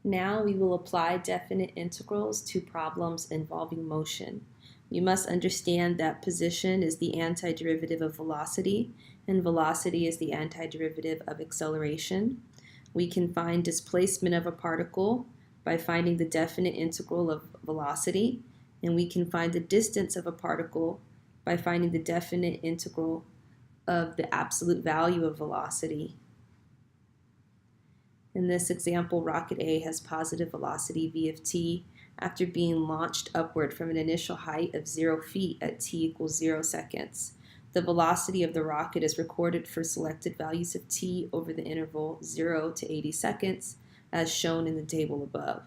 Now we will apply definite integrals to problems involving motion. You must understand that position is the antiderivative of velocity, and velocity is the antiderivative of acceleration. We can find displacement of a particle by finding the definite integral of velocity, and we can find the distance of a particle by finding the definite integral of the absolute value of velocity. In this example, rocket A has positive velocity v of t after being launched upward from an initial height of 0 feet at t equals 0 seconds. The velocity of the rocket is recorded for selected values of t over the interval 0 to 80 seconds, as shown in the table above.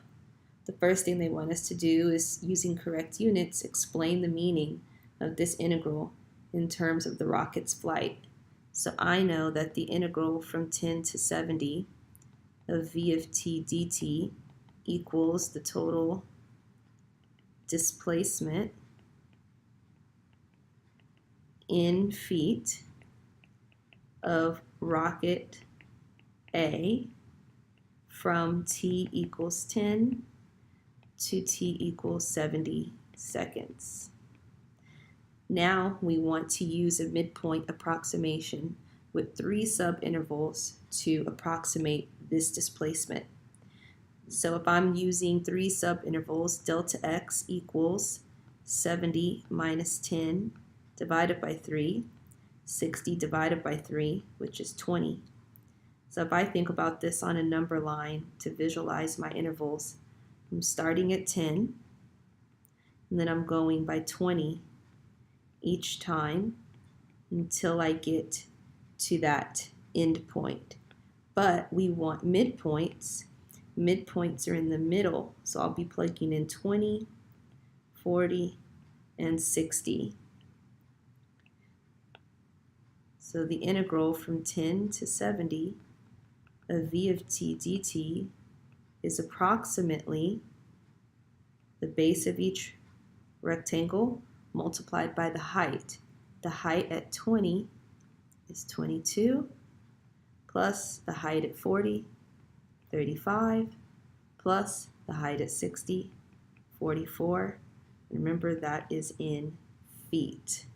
The first thing they want us to do is, using correct units, explain the meaning of this integral in terms of the rocket's flight. So I know that the integral from 10 to 70 of v of t dt equals the total displacement in feet of rocket A from t equals 10 to t equals 70 seconds. Now we want to use a midpoint approximation with 3 subintervals to approximate this displacement. So if I'm using 3 subintervals, delta x equals 70 minus 10 divided by 3, 60 divided by 3, which is 20. So if I think about this on a number line to visualize my intervals, I'm starting at 10, and then I'm going by 20 each time until I get to that end point. But we want midpoints. Midpoints are in the middle, so I'll be plugging in 20, 40, and 60. So the integral from 10 to 70 of v of t dt is approximately the base of each rectangle multiplied by the height. The height at 20 is 22, plus the height at 40, 35, plus the height at 60, 44. Remember, that is in feet.